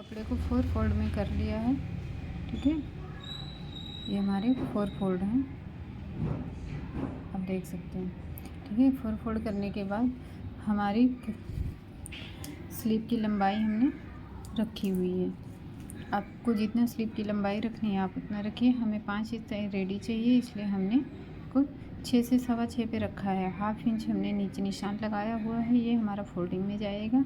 कपड़े को 4 फोल्ड में कर लिया है। ठीक है, ये हमारे 4 फोल्ड हैं, आप देख सकते हैं। ठीक है, 4 फोल्ड करने के बाद हमारी स्लीव की लंबाई हमने रखी हुई है। आपको जितना स्लीव की लंबाई रखनी है आप उतना रखिए। हमें 5 इंच रेडी चाहिए, इसलिए हमने को 6 से 6.25 पे रखा है। हाफ इंच हमने नीचे निशान लगाया हुआ है, ये हमारा फोल्डिंग में जाएगा।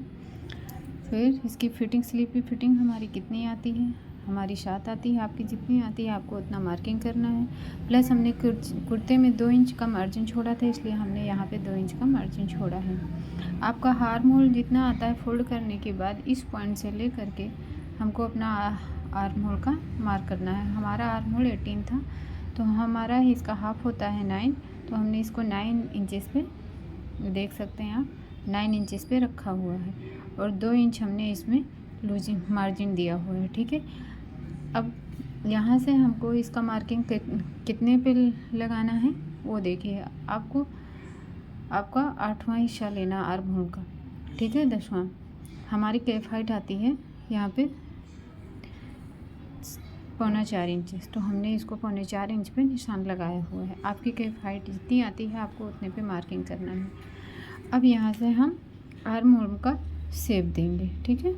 फिर इसकी फिटिंग, स्लीव की फिटिंग हमारी कितनी आती है, हमारी 7 आती है। आपकी जितनी आती है आपको उतना मार्किंग करना है। प्लस हमने कुर्ते में 2 इंच का मार्जिन छोड़ा था, इसलिए हमने यहाँ पे 2 इंच का मार्जिन छोड़ा है। आपका आर्म होल जितना आता है फोल्ड करने के बाद इस पॉइंट से ले करके हमको अपना आर्म होल का मार्क करना है। हमारा आर्म होल 18 था, तो हमारा इसका हाफ होता है 9, तो हमने इसको 9 इंचेस पे, देख सकते हैं आप 9 इंचेस पे रखा हुआ है और 2 इंच हमने इसमें लूजिंग मार्जिन दिया हुआ है। ठीक है, अब यहाँ से हमको इसका मार्किंग कितने पे लगाना है वो देखिए। आपको आपका 8वां हिस्सा लेना आर्म होल का। ठीक है, 10वां हमारी कैफ हाइट आती है यहाँ पे 4.25 इंच, तो हमने इसको 4.25 इंच पे निशान लगाया हुआ है। आपकी कैफ हाइट जितनी आती है आपको उतने पे मार्किंग करना है। अब यहाँ से हम आर्म होल का शेप देंगे। ठीक है,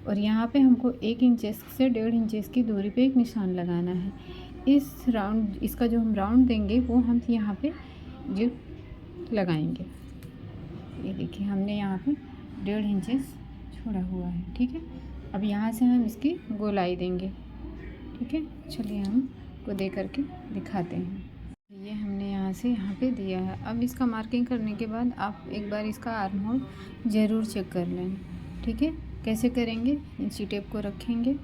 और यहाँ पे हमको 1 इंचेस से 1.5 इंचेस की दूरी पे एक निशान लगाना है। इस राउंड, इसका जो हम राउंड देंगे वो हम यहाँ पे जो लगाएंगे, ये देखिए हमने यहाँ पे 1.5 इंचेस छोड़ा हुआ है। ठीक है, अब यहाँ से हम इसकी गोलाई देंगे। ठीक है, चलिए हम को दे करके दिखाते हैं। ये हमने यहाँ से यहाँ पे दिया है। अब इसका मार्किंग करने के बाद आप एक बार इसका आर्म होल ज़रूर चेक कर लें। ठीक है, कैसे करेंगे, इंची टेप को रखेंगे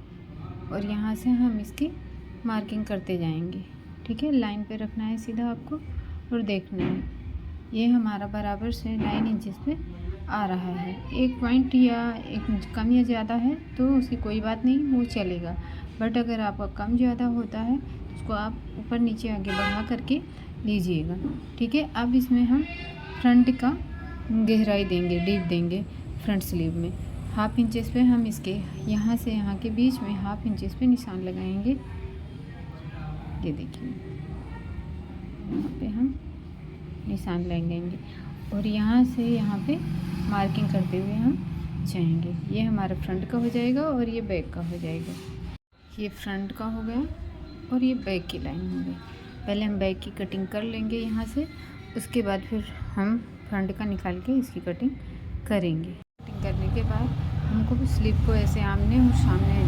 और यहाँ से हम इसकी मार्किंग करते जाएंगे। ठीक है, लाइन पे रखना है सीधा आपको और देखना है ये हमारा बराबर से 9 इंचेस पे आ रहा है। एक पॉइंट या एक कम या ज़्यादा है तो उसकी कोई बात नहीं, वो चलेगा। बट अगर आपका कम ज़्यादा होता है तो उसको आप ऊपर नीचे आगे बढ़ा करके लीजिएगा। ठीक है, अब इसमें हम फ्रंट का गहराई देंगे, डीप देंगे फ्रंट स्लीव में। हाफ इंचेस पे हम इसके यहाँ से यहाँ के बीच में हाफ इंचेस पे निशान लगाएंगे। ये देखिए यहाँ पे हम निशान लगाएंगे और यहाँ से यहाँ पे मार्किंग करते हुए हम जाएंगे। ये हमारा फ्रंट का हो जाएगा और ये बैक का हो जाएगा। ये फ्रंट का हो गया और ये बैक की लाइन हो गई। पहले हम बैक की कटिंग कर लेंगे यहाँ से, उसके बाद फिर हम फ्रंट का निकाल के इसकी कटिंग करेंगे। कटिंग करने के बाद हमको स्लीव को ऐसे आमने और सामने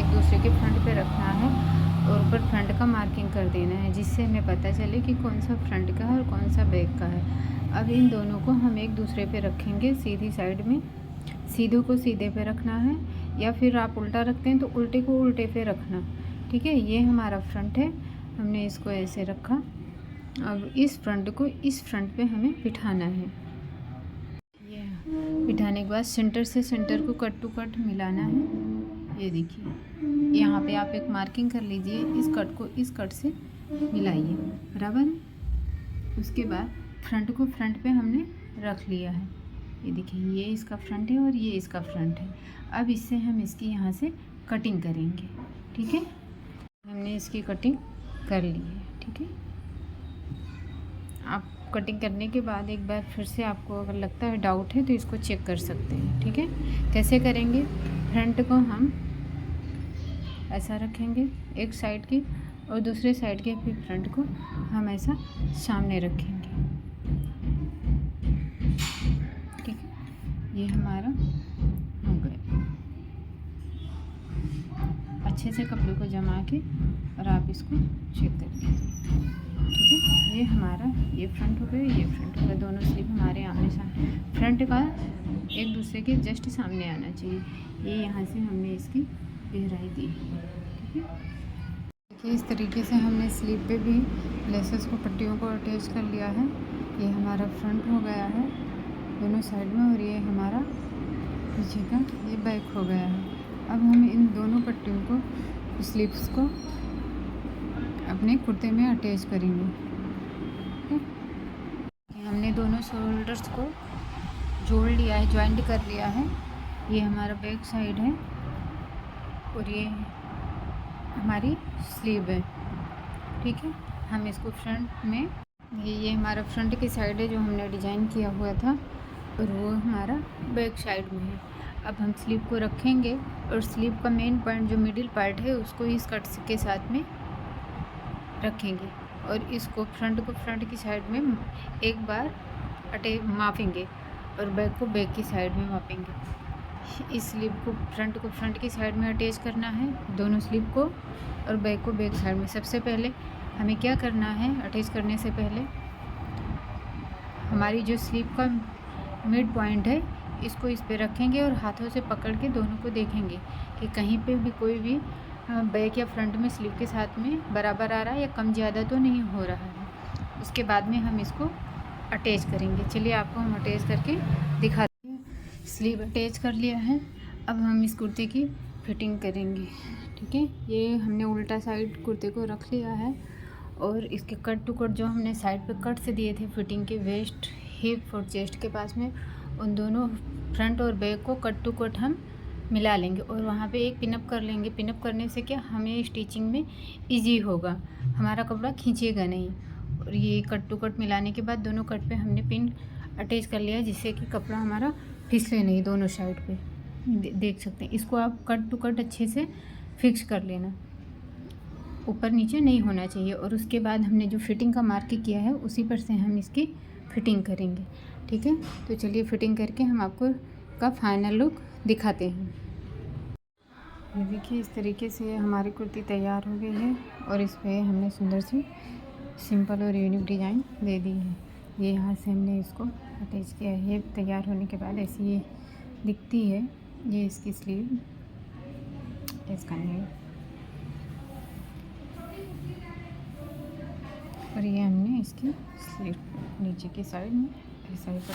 एक दूसरे के फ्रंट पे रखना है और ऊपर फ्रंट का मार्किंग कर देना है, जिससे हमें पता चले कि कौन सा फ्रंट का है और कौन सा बैक का है। अब इन दोनों को हम एक दूसरे पे रखेंगे सीधी साइड में। सीधे को सीधे पे रखना है या फिर आप उल्टा रखते हैं तो उल्टे को उल्टे पे रखना। ठीक है, ये हमारा फ्रंट है, हमने इसको ऐसे रखा। अब इस फ्रंट को इस फ्रंट पे हमें बिठाना है। ये बिठाने के बाद सेंटर से सेंटर को कट टू कट मिलाना है। ये देखिए यहाँ पे आप एक मार्किंग कर लीजिए, इस कट को इस कट से मिलाइए, बराबर है। उसके बाद फ्रंट को फ्रंट पे हमने रख लिया है। ये देखिए ये इसका फ्रंट है और ये इसका फ्रंट है। अब इससे हम इसकी यहाँ से कटिंग करेंगे। ठीक है, हमने इसकी कटिंग कर ली है। ठीक है, आप कटिंग करने के बाद एक बार फिर से आपको अगर लगता है डाउट है तो इसको चेक कर सकते हैं। ठीक है, कैसे करेंगे, फ्रंट को हम ऐसा रखेंगे एक साइड की और दूसरे साइड के फिर फ्रंट को हम ऐसा सामने रखेंगे। ठीक है, ये हमारा हो गया। अच्छे से कपड़े को जमा के और आप इसको चेक कर लीजिए। ठीक है, ये हमारा ये फ्रंट हो गया, ये फ्रंट हो गया। दोनों स्लीव हमारे आमने सामने, फ्रंट का एक दूसरे के जस्ट सामने आना चाहिए। ये यहाँ से हमने इसकी गहराई दी। ठीक है, देखिए इस तरीके से हमने स्लीव पे भी लेसेस को, पट्टियों को अटैच कर लिया है। ये हमारा फ्रंट हो गया है दोनों साइड में और ये हमारा पीछे का ये बैक हो गया है। अब हम इन दोनों पट्टियों को, स्लीव्स को अपने कुर्ते में अटैच करेंगे। हमने दोनों शोल्डर्स को जोड़ लिया है, ज्वाइंट कर लिया है। ये हमारा बैक साइड है और ये हमारी स्लीव है। ठीक है, हम इसको फ्रंट में ये हमारा फ्रंट की साइड है जो हमने डिज़ाइन किया हुआ था, और वो हमारा बैक साइड में है। अब हम स्लीव को रखेंगे और स्लीव का मेन पॉइंट जो मिडिल पार्ट है उसको इस कट के साथ में रखेंगे, और इसको फ्रंट की साइड में एक बार मापेंगे और बैक को बैक की साइड में मापेंगे। इस स्लीव को फ्रंट की साइड में अटैच करना है, दोनों स्लीव को, और बैक को बैक साइड में। सबसे पहले हमें क्या करना है, अटैच करने से पहले हमारी जो स्लीव का मिड पॉइंट है इसको इस पे रखेंगे और हाथों से पकड़ के दोनों को देखेंगे कि कहीं पे भी कोई भी बैक या फ्रंट में स्लीव के साथ में बराबर आ रहा है या कम ज़्यादा तो नहीं हो रहा है। उसके बाद में हम इसको अटैच करेंगे। चलिए आपको हम अटैच करके दिखाते हैं। स्लीव अटैच कर लिया है, अब हम इस कुर्ते की फिटिंग करेंगे। ठीक है, ये हमने उल्टा साइड कुर्ते को रख लिया है, और इसके कट टू कट जो हमने साइड पे कट से दिए थे फिटिंग के वेस्ट, हिप और चेस्ट के पास में, उन दोनों फ्रंट और बैक को कट टू कट हम मिला लेंगे और वहाँ पे एक पिनअप कर लेंगे। पिनअप करने से क्या हमें स्टिचिंग में इजी होगा, हमारा कपड़ा खींचेगा नहीं। और ये कट टू कट मिलाने के बाद दोनों कट पे हमने पिन अटैच कर लिया जिससे कि कपड़ा हमारा फिसले नहीं दोनों साइड पे। देख सकते हैं, इसको आप कट टू कट अच्छे से फिक्स कर लेना, ऊपर नीचे नहीं होना चाहिए। और उसके बाद हमने जो फिटिंग का मार्क किया है उसी पर से हम इसकी फिटिंग करेंगे। ठीक है, तो चलिए फिटिंग करके हम आपको का फाइनल लुक दिखाते हैं। ये देखिए, इस तरीके से हमारी कुर्ती तैयार हो गई है, और इस पर हमने सुंदर सी सिंपल और यूनिक डिज़ाइन दे दी है। ये यहाँ से हमने इसको अटैच किया है। ये तैयार होने के बाद ऐसी ये दिखती है। ये इसकी स्लीव, इसका नेक, और ये हमने इसकी स्लीव नीचे की साइड में ऐसा ही कर